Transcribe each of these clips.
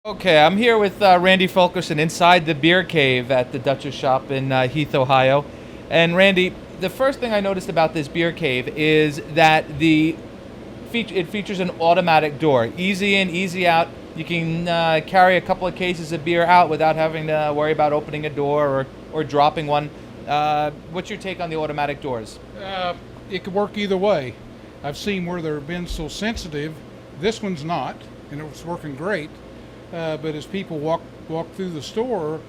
Okay, I'm here with Randy Fulkerson inside the beer cave at the Dutchess Shop in Heath, Ohio. And Randy, the first thing I noticed about this beer cave is that it features an automatic door. Easy in, easy out. You can carry a couple of cases of beer out without having to worry about opening a door or dropping one. What's your take on the automatic doors? It could work either way. I've seen where they've been so sensitive. This one's not, and it's working great. But as people walk through the store,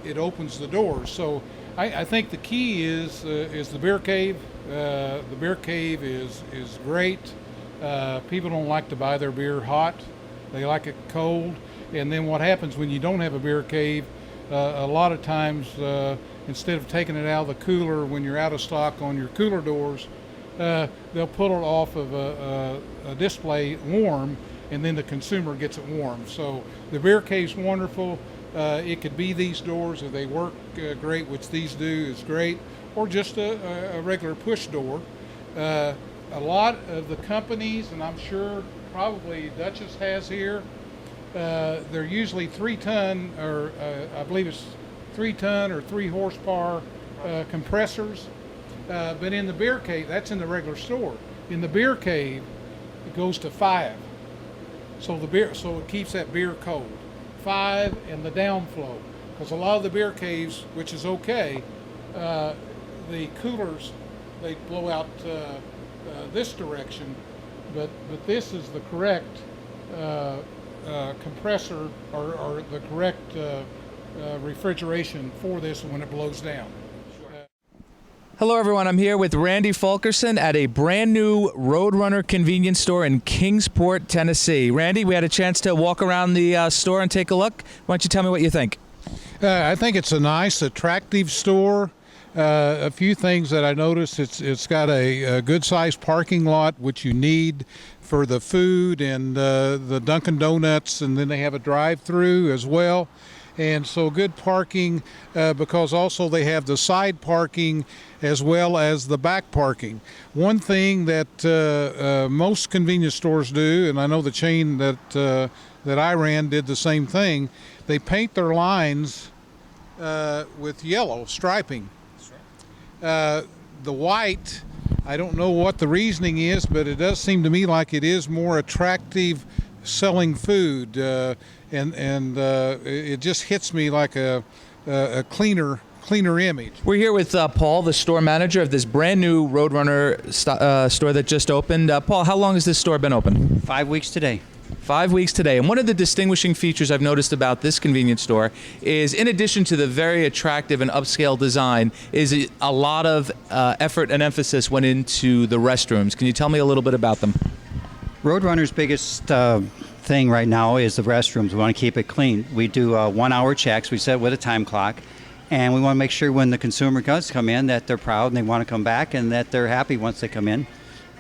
it opens the doors. So I think the key is the beer cave. The beer cave is great. People don't like to buy their beer hot; they like it cold. And then what happens when you don't have a beer cave? A lot of times, instead of taking it out of the cooler when you're out of stock on your cooler doors, they'll pull it off of a display warm, and then the consumer gets it warm. So the beer cave's wonderful. It could be these doors if they work great, which these do is great, or just a regular push door. A lot of the companies, and I'm sure probably Dutchess has here, they're usually 3-ton, or I believe it's 3-ton or 3 horsepower compressors. But in the beer cave, that's in the regular store. In the beer cave, it goes to 5. So it keeps that beer cold. 5 and the downflow, because a lot of the beer caves, which is okay, the coolers they blow out this direction, but this is the correct compressor or the correct refrigeration for this when it blows down. Hello, everyone. I'm here with Randy Fulkerson at a brand new Roadrunner convenience store in Kingsport, Tennessee. Randy, we had a chance to walk around the store and take a look. Why don't you tell me what you think? I think it's a nice, attractive store. A few things that I noticed: it's got a good-sized parking lot, which you need for the food and the Dunkin' Donuts, and then they have a drive-through as well. And so good parking, because also they have the side parking as well as the back parking. One thing that most convenience stores do, and I know the chain that I ran did the same thing, they paint their lines with yellow striping. The white, I don't know what the reasoning is, but it does seem to me like it is more attractive selling food, and it just hits me like a cleaner image. We're here with Paul, the store manager of this brand new Roadrunner store that just opened. Paul, how long has this store been open? 5 weeks today. 5 weeks today. And one of the distinguishing features I've noticed about this convenience store is, in addition to the very attractive and upscale design, is a lot of effort and emphasis went into the restrooms. Can you tell me a little bit about them? Roadrunner's biggest thing right now is the restrooms. We want to keep it clean. We do 1-hour checks. We set with a time clock, and we want to make sure when the consumer does come in that they're proud and they want to come back and that they're happy once they come in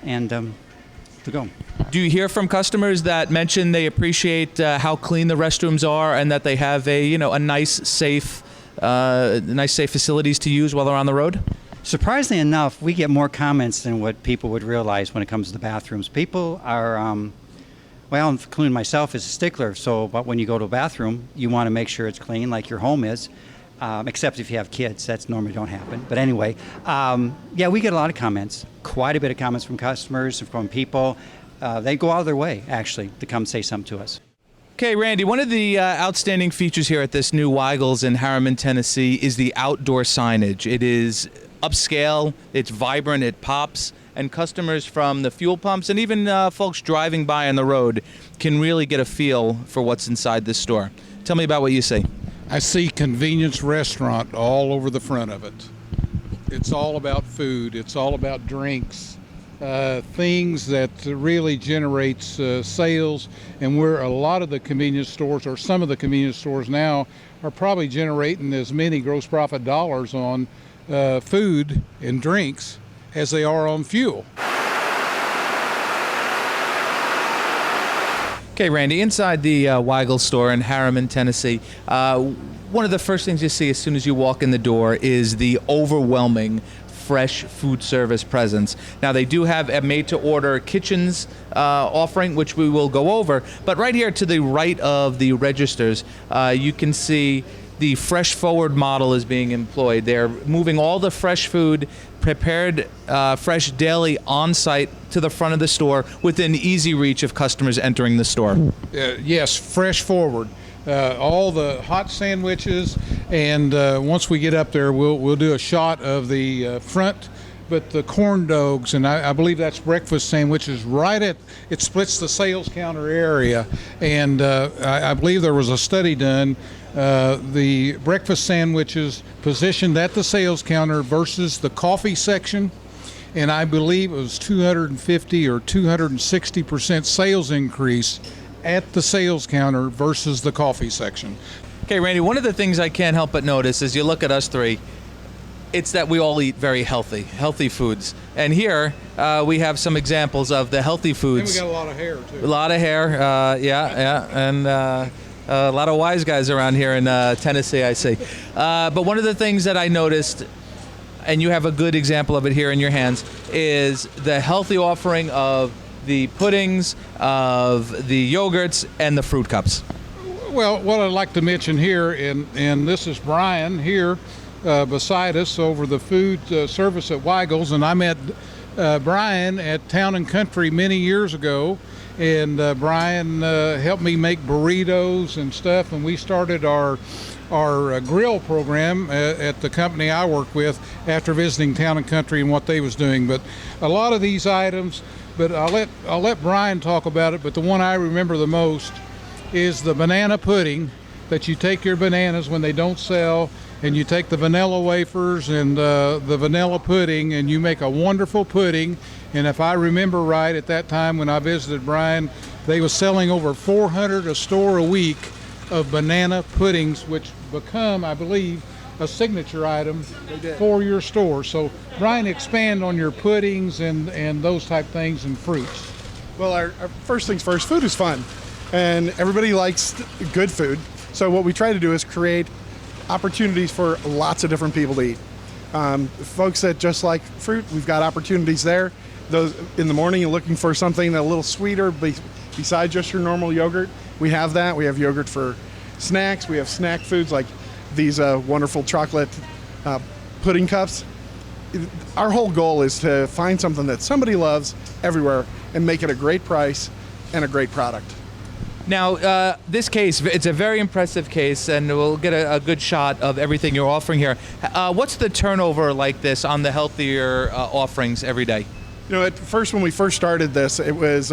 and to go. Do you hear from customers that mention they appreciate how clean the restrooms are and that they have a nice safe facilities to use while they're on the road? Surprisingly enough, we get more comments than what people would realize when it comes to the bathrooms. People are, including myself, is a stickler. But when you go to a bathroom, you want to make sure it's clean, like your home is. Except if you have kids, that's normally don't happen. But anyway, we get a lot of comments. Quite a bit of comments from customers, from people. They go out of their way, actually, to come say something to us. Okay, Randy, one of the outstanding features here at this new Weigel's in Harriman, Tennessee is the outdoor signage. It is upscale, it's vibrant, it pops, and customers from the fuel pumps and even folks driving by on the road can really get a feel for what's inside this store. Tell me about what you see. I see convenience restaurant all over the front of it. It's all about food. It's all about drinks, things that really generates sales, and where a lot of the convenience stores, or some of the convenience stores now, are probably generating as many gross profit dollars on food and drinks as they are on fuel. Okay, Randy, inside the Weigel store in Harriman, Tennessee, one of the first things you see as soon as you walk in the door is the overwhelming fresh food service presence. Now, they do have a made-to-order kitchens offering, which we will go over. But right here to the right of the registers, you can see the fresh forward model is being employed. They're moving all the fresh food, prepared fresh daily on site to the front of the store within easy reach of customers entering the store. Yes, fresh forward. All the hot sandwiches, and once we get up there, we'll do a shot of the front. But the corn dogs, and I believe that's breakfast sandwiches, it splits the sales counter area. And I believe there was a study done. The breakfast sandwiches positioned at the sales counter versus the coffee section, and I believe it was 250 or 260% sales increase at the sales counter versus the coffee section. Okay, Randy, one of the things I can't help but notice as you look at us three, it's that we all eat very healthy foods. And here we have some examples of the healthy foods. And we got a lot of hair, too. A lot of hair, yeah. And a lot of wise guys around here in Tennessee, I see. But one of the things that I noticed, and you have a good example of it here in your hands, is the healthy offering of the puddings, of the yogurts, and the fruit cups. Well, what I'd like to mention here, and this is Brian here beside us over the food service at Weigel's, and I met Brian at Town and Country many years ago, and Brian helped me make burritos and stuff, and we started our grill program at the company I work with after visiting Town and Country and what they was doing. But a lot of these items, but I'll let Brian talk about it, but the one I remember the most is the banana pudding, that you take your bananas when they don't sell, and you take the vanilla wafers and the vanilla pudding, and you make a wonderful pudding. And if I remember right, at that time when I visited Brian, they was selling over 400 a store a week of banana puddings, which become, I believe, a signature item for your store. So, Brian, expand on your puddings and those type things and fruits. Well, our first things first, food is fun, and everybody likes good food. So what we try to do is create opportunities for lots of different people to eat. Folks that just like fruit, we've got opportunities there. Those in the morning, you're looking for something a little sweeter besides just your normal yogurt. We have that. We have yogurt for snacks. We have snack foods like these wonderful chocolate pudding cups. Our whole goal is to find something that somebody loves everywhere and make it a great price and a great product. Now, this case, it's a very impressive case, and we'll get a good shot of everything you're offering here. What's the turnover like this on the healthier offerings every day? You know, at first, when we first started this, it was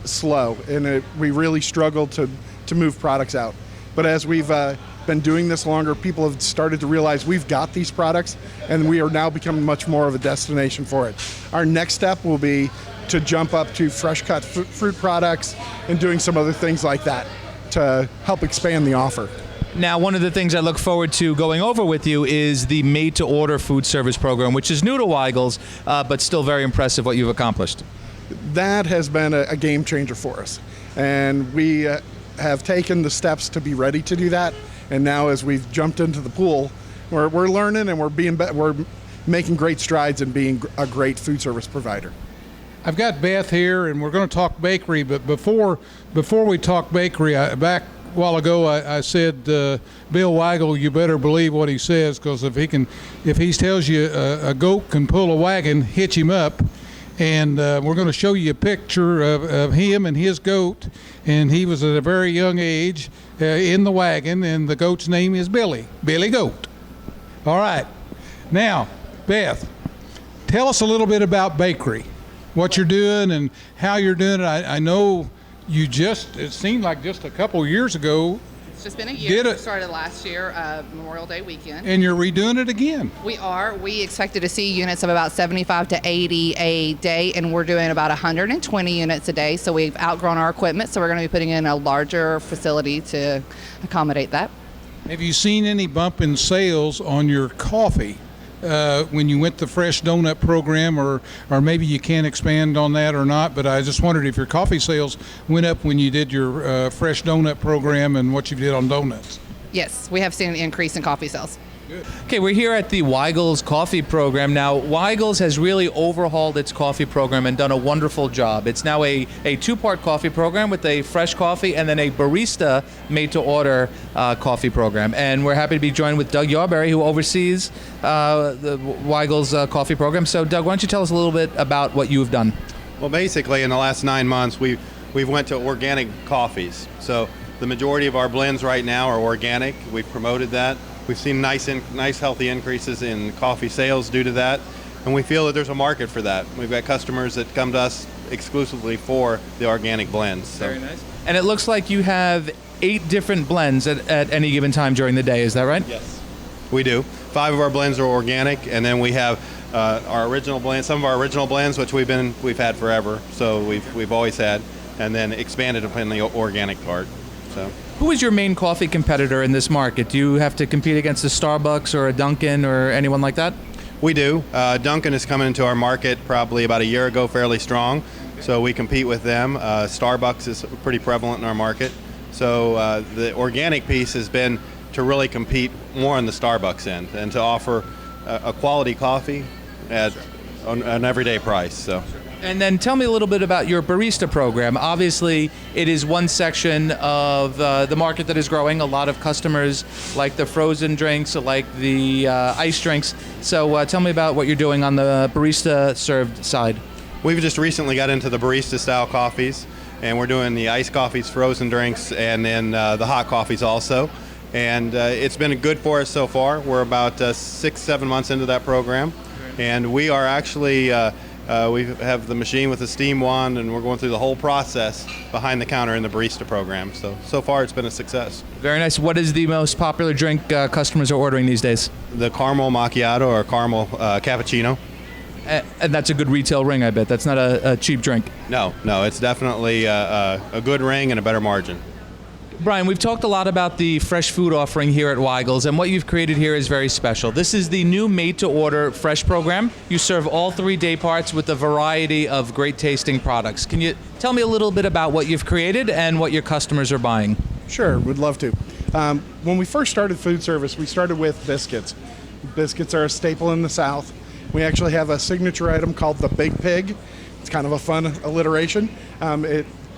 slow, and we really struggled to move products out. But as we've been doing this longer, people have started to realize we've got these products, and we are now becoming much more of a destination for it. Our next step will be to jump up to fresh cut fruit products and doing some other things like that to help expand the offer. Now, one of the things I look forward to going over with you is the made-to-order food service program, which is new to Weigel's, but still very impressive what you've accomplished. That has been a game changer for us, and we have taken the steps to be ready to do that. And now, as we've jumped into the pool, we're learning, and we're making great strides in being a great food service provider. I've got Beth here, and we're going to talk bakery. But before we talk bakery, back a while ago, I said, Bill Weigel, you better believe what he says, because if he tells you a goat can pull a wagon, hitch him up. And we're going to show you a picture of him and his goat. And he was at a very young age in the wagon, and the goat's name is Billy Goat. All right. Now, Beth, tell us a little bit about bakery, what you're doing and how you're doing it. I know it seemed like just a couple years ago. It's just been a year. We started last year, Memorial Day weekend. And you're redoing it again. We are. We expected to see units of about 75 to 80 a day, and we're doing about 120 units a day. So we've outgrown our equipment, so we're going to be putting in a larger facility to accommodate that. Have you seen any bump in sales on your coffee when you went the fresh donut program, or maybe you can't expand on that or not, but I just wondered if your coffee sales went up when you did your fresh donut program and what you did on donuts. Yes, we have seen an increase in coffee sales. Okay, we're here at the Weigel's coffee program. Now, Weigel's has really overhauled its coffee program and done a wonderful job. It's now a two-part coffee program with a fresh coffee and then a barista made-to-order coffee program. And we're happy to be joined with Doug Yarberry, who oversees the Weigel's coffee program. So, Doug, why don't you tell us a little bit about what you've done? Well, basically, in the last 9 months, we've went to organic coffees. So the majority of our blends right now are organic. We've promoted that. We've seen nice, healthy increases in coffee sales due to that, and we feel that there's a market for that. We've got customers that come to us exclusively for the organic blends. So. Very nice. And it looks like you have 8 different blends at any given time during the day. Is that right? Yes, we do. 5 of our blends are organic, and then we have our original blends, some of our original blends, which we've had forever. So we've always had, and then expanded upon the organic part. So. Who is your main coffee competitor in this market? Do you have to compete against a Starbucks or a Dunkin' or anyone like that? We do. Dunkin' is coming into our market probably about a year ago, fairly strong. So we compete with them. Starbucks is pretty prevalent in our market. So the organic piece has been to really compete more on the Starbucks end and to offer a quality coffee at an everyday price. So. And then tell me a little bit about your barista program. Obviously, it is one section of the market that is growing. A lot of customers like the frozen drinks, like the ice drinks. So tell me about what you're doing on the barista-served side. We've just recently got into the barista-style coffees, and we're doing the iced coffees, frozen drinks, and then the hot coffees also. And it's been good for us so far. We're about 6-7 months into that program, and we are actually... we have the machine with the steam wand, and we're going through the whole process behind the counter in the barista program. So far, it's been a success. Very nice. What is the most popular drink customers are ordering these days? The caramel macchiato or caramel cappuccino. And that's a good retail ring, I bet. That's not a cheap drink. No, it's definitely a good ring and a better margin. Brian, we've talked a lot about the fresh food offering here at Weigel's, and what you've created here is very special. This is the new made-to-order fresh program. You serve all 3 day parts with a variety of great tasting products. Can you tell me a little bit about what you've created and what your customers are buying? Sure, would love to. When we first started food service, we started with biscuits. Biscuits are a staple in the South. We actually have a signature item called the Big Pig. It's kind of a fun alliteration.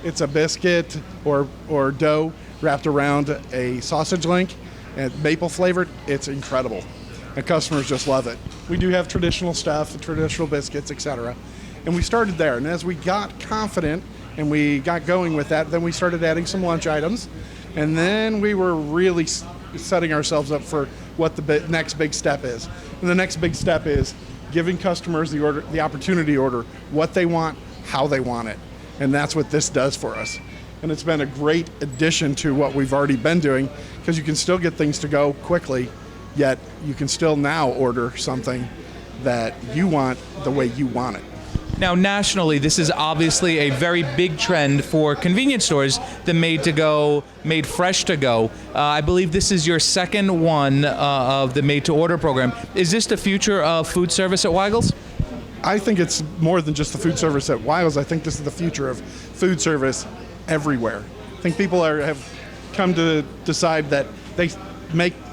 It's a biscuit or dough wrapped around a sausage link and maple flavored. It's incredible, and customers just love it. We do have traditional stuff, traditional biscuits, etc. And we started there, and as we got confident and we got going with that, then we started adding some lunch items, and then we were really setting ourselves up for what the next big step is. And the next big step is giving customers the opportunity to order what they want, how they want it. And that's what this does for us. And it's been a great addition to what we've already been doing, because you can still get things to go quickly, yet you can still now order something that you want the way you want it. Now, nationally, this is obviously a very big trend for convenience stores, the made-to-go, made fresh to go. I believe this is your second one of the made-to-order program. Is this the future of food service at Weigel's? I think it's more than just the food service at Weigel's. I think this is the future of food service everywhere. I think people have come to decide that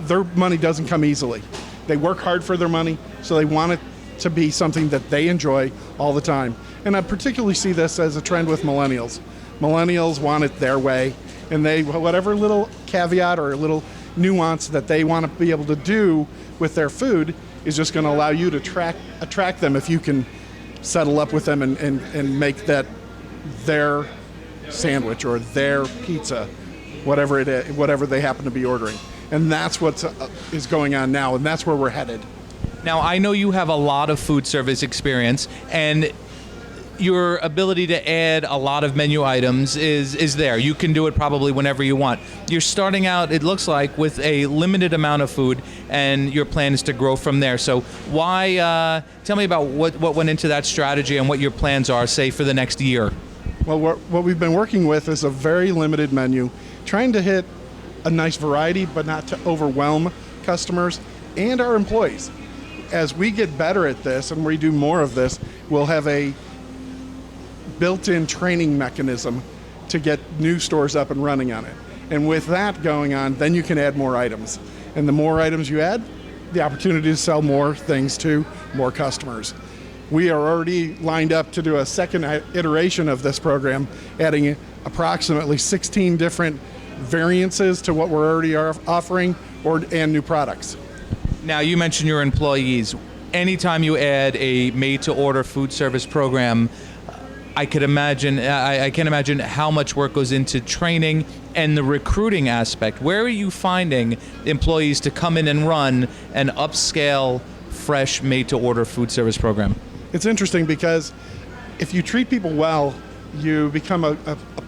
their money doesn't come easily. They work hard for their money, so they want it to be something that they enjoy all the time. And I particularly see this as a trend with millennials. Millennials want it their way, and whatever little caveat or little nuance that they want to be able to do with their food is just going to allow you to attract them if you can settle up with them and make that their sandwich or their pizza, whatever it is, whatever they happen to be ordering. And that's what is going on now, and that's where we're headed. Now, I know you have a lot of food service experience, and your ability to add a lot of menu items is there. You can do it probably whenever you want. You're starting out, it looks like, with a limited amount of food, and your plan is to grow from there. So why, tell me about what went into that strategy and what your plans are, say, for the next year. Well, what we've been working with is a very limited menu, trying to hit a nice variety, but not to overwhelm customers and our employees. As we get better at this and we do more of this, we'll have a built-in training mechanism to get new stores up and running on it. And with that going on, then you can add more items. And the more items you add, the opportunity to sell more things to more customers. We are already lined up to do a second iteration of this program, adding approximately 16 different variances to what we're already offering and new products. Now, you mentioned your employees. Anytime you add a made-to-order food service program, I can't imagine how much work goes into training and the recruiting aspect. Where are you finding employees to come in and run an upscale, fresh, made-to-order food service program? It's interesting because if you treat people well, you become a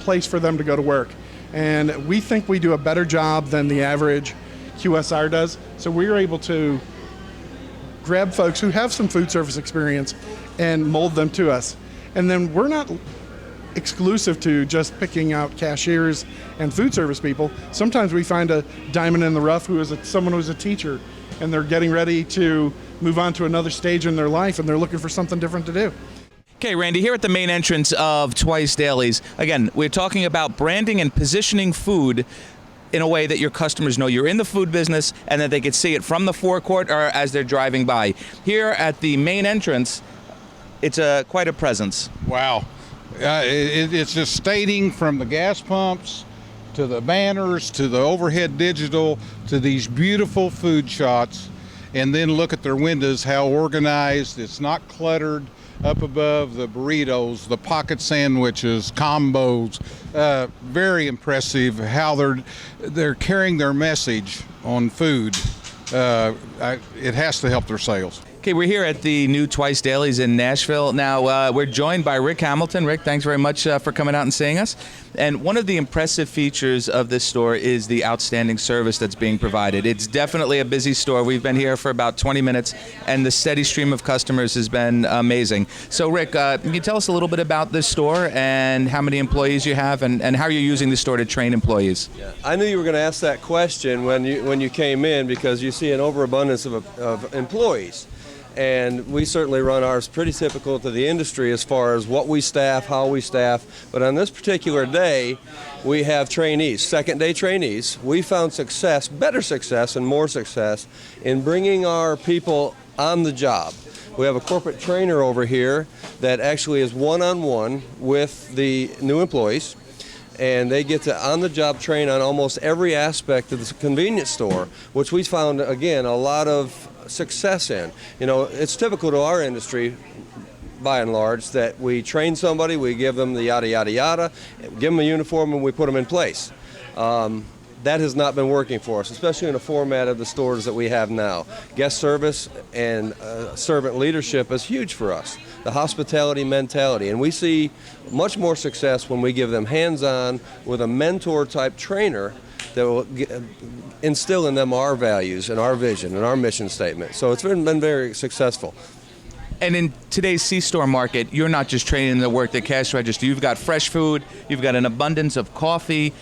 place for them to go to work. And we think we do a better job than the average QSR does. So we're able to grab folks who have some food service experience and mold them to us. And then we're not exclusive to just picking out cashiers and food service people. Sometimes we find a diamond in the rough who is someone who's a teacher, and they're getting ready to move on to another stage in their life, and they're looking for something different to do. Okay, Randy, here at the main entrance of Twice Dailies, again, we're talking about branding and positioning food in a way that your customers know you're in the food business and that they can see it from the forecourt or as they're driving by. Here at the main entrance, it's quite a presence. Wow. It's just stating from the gas pumps to the banners to the overhead digital to these beautiful food shots, and then look at their windows, how organized. It's not cluttered. Up above, the burritos, the pocket sandwiches, combos, very impressive how they're carrying their message on food. It has to help their sales. Okay, we're here at the new Twice Dailies in Nashville. Now, we're joined by Rick Hamilton. Rick, thanks very much for coming out and seeing us. And one of the impressive features of this store is the outstanding service that's being provided. It's definitely a busy store. We've been here for about 20 minutes, and the steady stream of customers has been amazing. So, Rick, can you tell us a little bit about this store and how many employees you have and how you're using the store to train employees? Yeah. I knew you were going to ask that question when you came in, because you see an overabundance of employees. And we certainly run ours pretty typical to the industry as far as what we staff, how we staff. But on this particular day, we have trainees, second-day trainees. We found better success and more success in bringing our people on the job. We have a corporate trainer over here that actually is one-on-one with the new employees, and they get to on-the-job train on almost every aspect of the convenience store, which we found, again, a lot of success in. You know, it's typical to our industry, by and large, that we train somebody, we give them the yada, yada, yada, give them a uniform, and we put them in place. That has not been working for us, especially in the format of the stores that we have now. Guest service and servant leadership is huge for us, the hospitality mentality. And we see much more success when we give them hands-on with a mentor-type trainer that will instill in them our values and our vision and our mission statement. So it's been very successful. And in today's C-store market, you're not just training the work the cash register. You've got fresh food, you've got an abundance of coffee,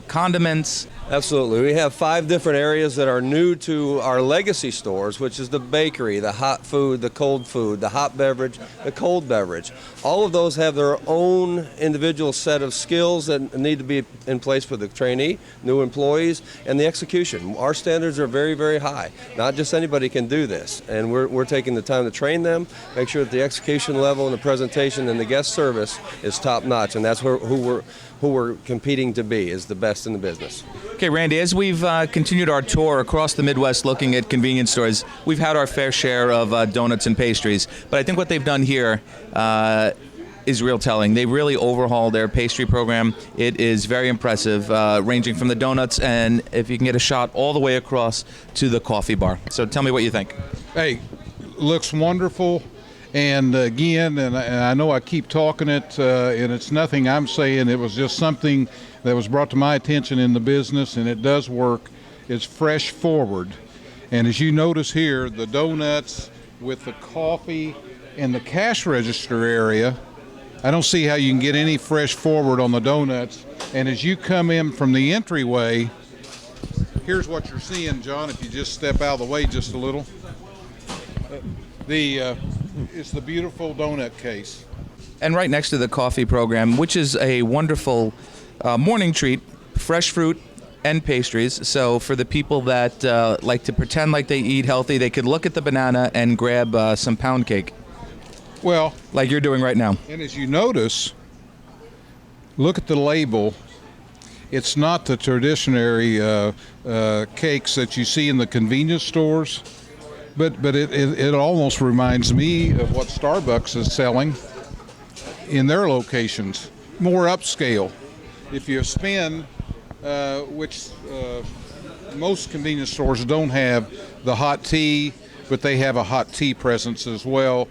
condiments. Absolutely. We have 5 different areas that are new to our legacy stores, which is the bakery, the hot food, the hot beverage, the cold beverage. All of those have their own individual set of skills that need to be in place for the trainee, new employees, and the execution. Our standards are very, very high. Not just anybody can do this, and we're taking the time to train them, make sure that the execution level and the presentation and the guest service is top-notch, and that's who we're competing to be, is the best in the business. Okay, Randy, as we've continued our tour across the Midwest looking at convenience stores, we've had our fair share of donuts and pastries, but I think what they've done here is real telling. They really overhauled their pastry program. It is very impressive, ranging from the donuts and, if you can get a shot, all the way across to the coffee bar. So tell me what you think. Hey, looks wonderful. And again, and I know I keep talking it, and it's nothing I'm saying, it was just something that was brought to my attention in the business, and it does work. It's fresh forward. And as you notice here, the donuts with the coffee and the cash register area, I don't see how you can get any fresh forward on the donuts. And as you come in from the entryway, here's what you're seeing, John, if you just step out of the way just a little. It's the beautiful donut case. And right next to the coffee program, which is a wonderful morning treat, fresh fruit, and pastries. So for the people that like to pretend like they eat healthy, they could look at the banana and grab some pound cake, Well, like you're doing right now. and as you notice, look at the label. It's not the traditional cakes that you see in the convenience stores, but it almost reminds me of what Starbucks is selling in their locations, more upscale. If you spin, which most convenience stores don't have the hot tea, but they have a hot tea presence as well,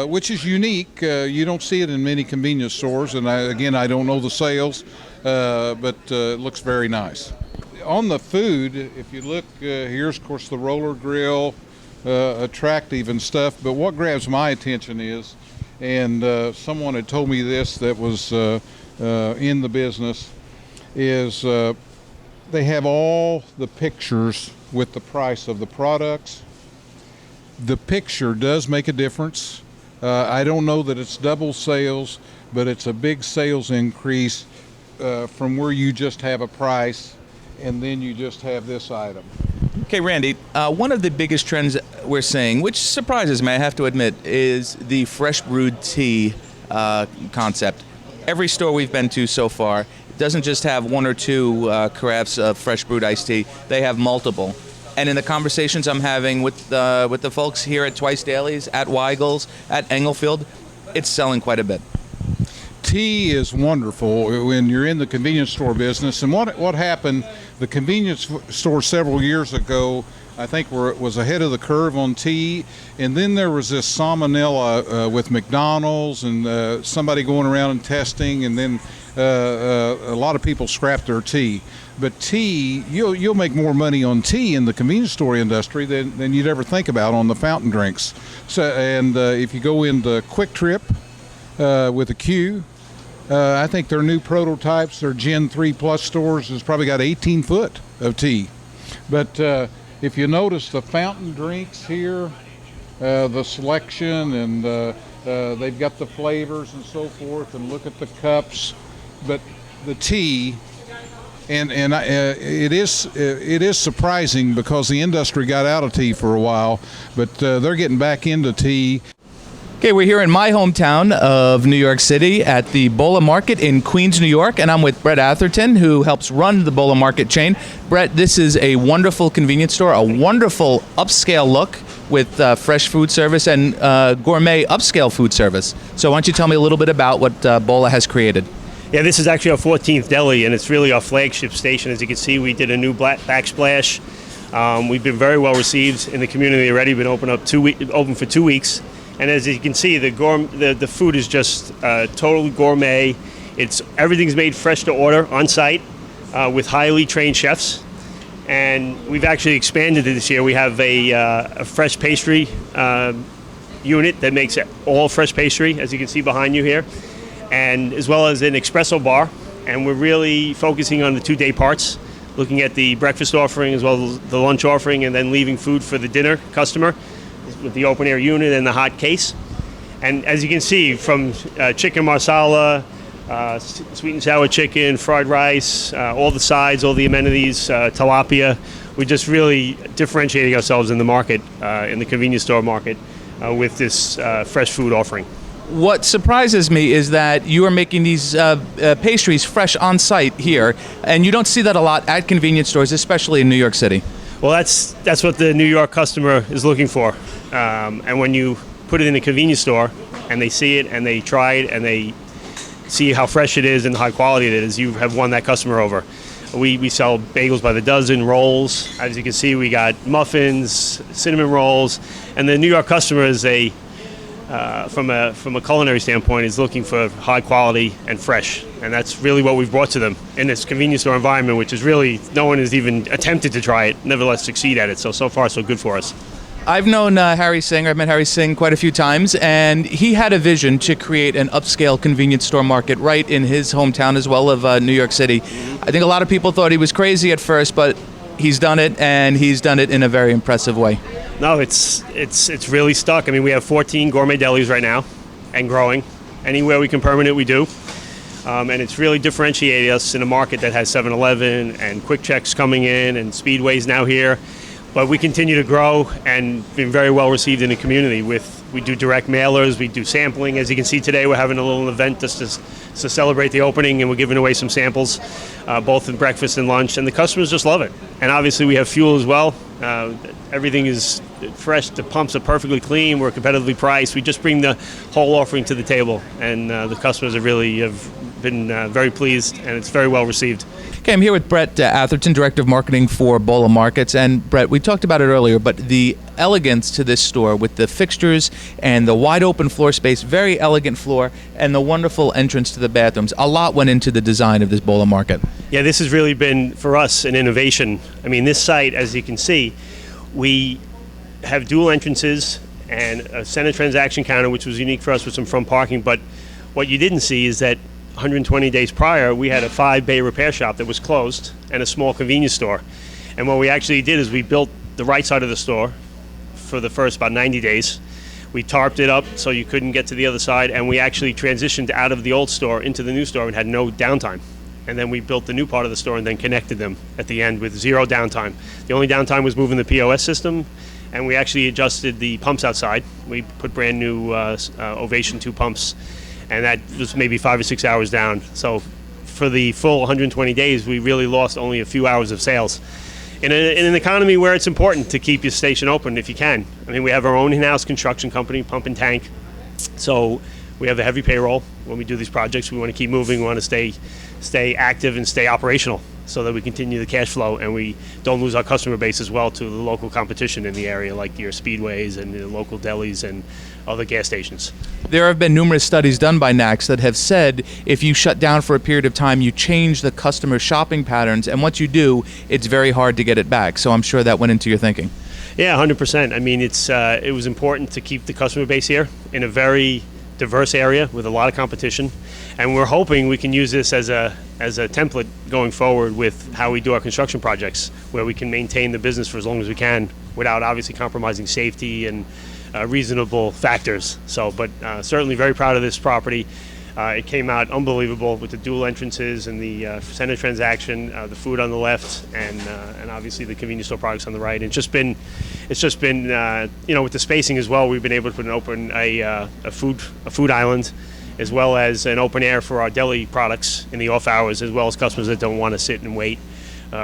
which is unique. You don't see it in many convenience stores, and I don't know the sales, but it looks very nice. On the food, if you look, here's of course the roller grill, attractive and stuff, but what grabs my attention is, and someone had told me this that was in the business, is they have all the pictures with the price of the products. The picture does make a difference. I don't know that it's double sales, but it's a big sales increase from where you just have a price and then you just have this item. Okay, Randy, one of the biggest trends we're seeing, which surprises me, I have to admit, is the fresh brewed tea concept. Every store we've been to so far doesn't just have one or two carafes of fresh brewed iced tea. They have multiple. And in the conversations I'm having with the folks here at Twice Dailies, at Weigel's, at Englefield, it's selling quite a bit. Tea is wonderful when you're in the convenience store business. And what happened, the convenience store several years ago, I think was ahead of the curve on tea. And then there was this salmonella with McDonald's and somebody going around and testing, and then a lot of people scrapped their tea. But tea, you'll make more money on tea in the convenience store industry than you'd ever think about on the fountain drinks. So, and if you go into Quick Trip with a Q, I think their new prototypes, their Gen 3 Plus stores, has probably got 18 foot of tea. But if you notice the fountain drinks here, the selection, and they've got the flavors and so forth, and look at the cups. But the tea, and it is surprising because the industry got out of tea for a while, but they're getting back into tea. Okay, we're here in my hometown of New York City at the Bola Market in Queens, New York, and I'm with Brett Atherton, who helps run the Bola Market chain. Brett, this is a wonderful convenience store, a wonderful upscale look with fresh food service and gourmet upscale food service. So why don't you tell me a little bit about what Bola has created? Yeah, this is actually our 14th deli, and it's really our flagship station. As you can see, we did a new backsplash. We've been very well received in the community already. Been open for 2 weeks, and as you can see, the food is just totally gourmet. Everything's made fresh to order on site with highly trained chefs, and we've actually expanded it this year. We have a fresh pastry unit that makes all fresh pastry, as you can see behind you here, and as well as an espresso bar. And we're really focusing on the 2-day parts, looking at the breakfast offering as well as the lunch offering, and then leaving food for the dinner customer with the open air unit and the hot case. And as you can see, from chicken marsala, sweet and sour chicken, fried rice, all the sides, all the amenities, tilapia, we're just really differentiating ourselves in the market, in the convenience store market, with this fresh food offering. What surprises me is that you are making these pastries fresh on site here, and you don't see that a lot at convenience stores, especially in New York City. Well, that's what the New York customer is looking for. And when you put it in a convenience store and they see it and they try it and they see how fresh it is and high quality it is, you have won that customer over. We sell bagels by the dozen, rolls. As you can see, we got muffins, cinnamon rolls, and the New York customer is from a culinary standpoint, is looking for high quality and fresh, and that's really what we've brought to them in this convenience store environment, which is really, no one has even attempted to try it, nevertheless succeed at it. So far so good for us. I've known Harry Singh. I've met Harry Singh quite a few times, and he had a vision to create an upscale convenience store market right in his hometown as well of New York City. I think a lot of people thought he was crazy at first, but he's done it, and he's done it in a very impressive way. No, it's really stuck. I mean, we have 14 gourmet delis right now and growing. Anywhere we can permit it, we do. And it's really differentiated us in a market that has 7-Eleven and Quick Checks coming in and Speedway's now here. But we continue to grow and been very well received in the community. We do direct mailers, we do sampling. As you can see today, we're having a little event just to celebrate the opening, and we're giving away some samples, both in breakfast and lunch, and the customers just love it. And obviously we have fuel as well. Everything is fresh, the pumps are perfectly clean, we're competitively priced. We just bring the whole offering to the table, and the customers have been very pleased, and it's very well received. Okay, I'm here with Brett Atherton, Director of Marketing for Bola Markets. And Brett, we talked about it earlier, but the elegance to this store with the fixtures and the wide open floor space, very elegant floor, and the wonderful entrance to the bathrooms. A lot went into the design of this Bola Market. Yeah, this has really been, for us, an innovation. I mean, this site, as you can see, we have dual entrances and a center transaction counter, which was unique for us with some front parking. But what you didn't see is that 120 days prior, we had a 5-bay repair shop that was closed and a small convenience store. And what we actually did is we built the right side of the store for the first about 90 days. We tarped it up so you couldn't get to the other side, and we actually transitioned out of the old store into the new store and had no downtime. And then we built the new part of the store and then connected them at the end with 0 downtime. The only downtime was moving the POS system, and we actually adjusted the pumps outside. We put brand new Ovation 2 pumps, and that was maybe 5 or 6 hours down. So for the full 120 days, we really lost only a few hours of sales. In an economy where it's important to keep your station open if you can. I mean, we have our own in-house construction company, Pump and Tank. So we have a heavy payroll when we do these projects. We want to keep moving. We want to stay active and stay operational so that we continue the cash flow and we don't lose our customer base as well to the local competition in the area, like your Speedways and the local delis and other gas stations. There have been numerous studies done by NACS that have said if you shut down for a period of time, you change the customer shopping patterns, and once you do, it's very hard to get it back. So I'm sure that went into your thinking. Yeah, 100%. I mean, it was important to keep the customer base here in a very diverse area with a lot of competition, and we're hoping we can use this as a template going forward with how we do our construction projects, where we can maintain the business for as long as we can without obviously compromising safety and reasonable factors. So, but certainly very proud of this property. It came out unbelievable with the dual entrances and the center transaction, the food on the left, and obviously the convenience store products on the right. It's just been with the spacing as well. We've been able to open a food island, as well as an open air for our deli products in the off hours, as well as customers that don't want to sit and wait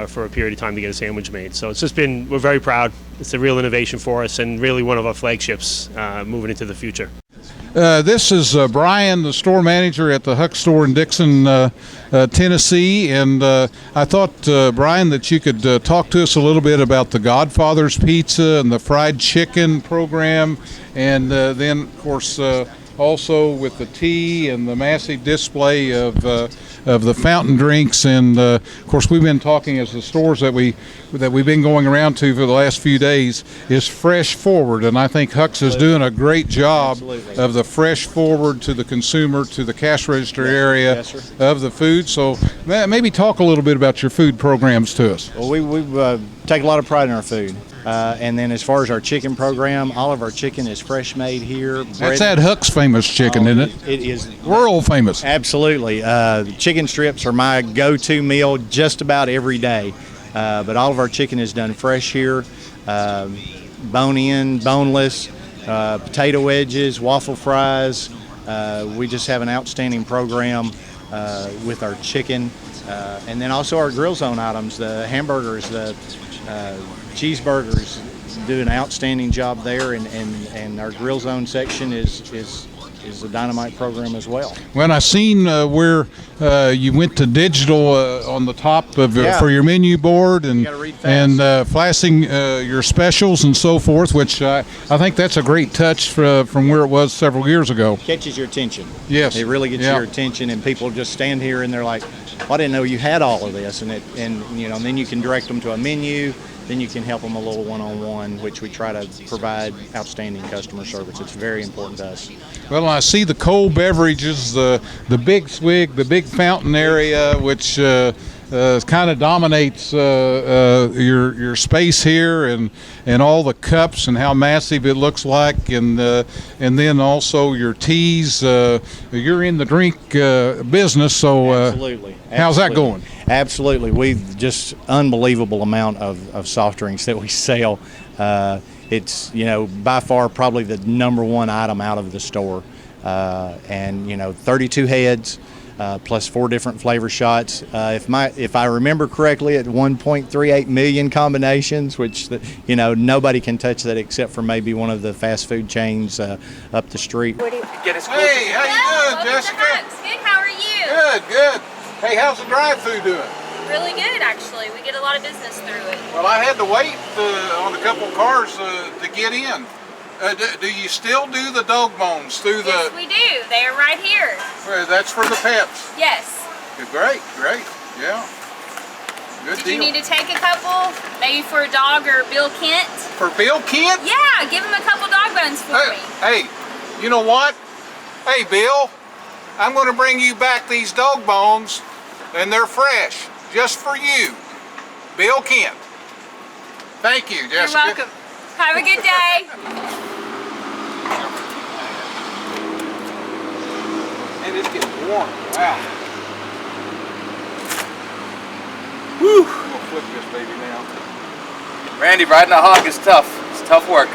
for a period of time to get a sandwich made. So it's just been, we're very proud. It's a real innovation for us and really one of our flagships moving into the future. This is Brian, the store manager at the Huck store in Dixon, Tennessee, and I thought, Brian, that you could talk to us a little bit about the Godfather's Pizza and the fried chicken program, and then, of course, also with the tea and the massive display of the fountain drinks, and of course we've been talking as the stores that we've been going around to for the last few days is fresh forward, and I think Huck's is doing a great job of the fresh forward to the consumer, to the cash register area of the food. So maybe talk a little bit about your food programs to us. Well, we take a lot of pride in our food. And then as far as our chicken program, all of our chicken is fresh made here. That's that Huck's famous chicken, isn't it? It is. World famous. Absolutely. Chicken strips are my go-to meal just about every day. But all of our chicken is done fresh here, bone-in, boneless, potato wedges, waffle fries. We just have an outstanding program with our chicken. And then also our grill zone items, the hamburgers, the cheeseburgers, do an outstanding job there, and our grill zone section is a dynamite program as well. When I seen where you went to digital on the top of for your menu board and flashing your specials and so forth, which I think that's a great touch from where it was several years ago. Catches your attention. Yes, it really gets your attention, and people just stand here and they're like, well, "I didn't know you had all of this," and then you can direct them to a menu. Then you can help them a little one-on-one, which we try to provide outstanding customer service. It's very important to us. Well, I see the cold beverages, the big swig, the big fountain area, which kind of dominates your space here, and all the cups and how massive it looks like, and then also your teas. You're in the drink business, so Absolutely. how's that going? Absolutely. We've just unbelievable amount of soft drinks that we sell. It's, by far probably the number one item out of the store. And 32 heads, plus 4 different flavor shots. If I remember correctly, at 1.38 million combinations, which nobody can touch that except for maybe one of the fast food chains up the street. Hey, how you doing, Jessica? Good. How are you? Good. Hey, how's the drive-thru doing? Really good, actually. We get a lot of business through it. Well, I had to wait on a couple of cars to get in. Do you still do the dog bones through the? Yes, we do. They are right here. That's for the pets. Yes. Great. Yeah. Good Did deal. you need to take a couple? Maybe for a dog or Bill Kent? For Bill Kent? Yeah, give him a couple dog bones for me. Hey, you know what? Hey, Bill, I'm going to bring you back these dog bones, and they're fresh, just for you. Bill Kent. Thank you, Jessica. You're welcome. Have a good day. And it's getting warm. Wow. Woo! I'm going to flip this baby now. Randy, riding a hog is tough. It's tough work.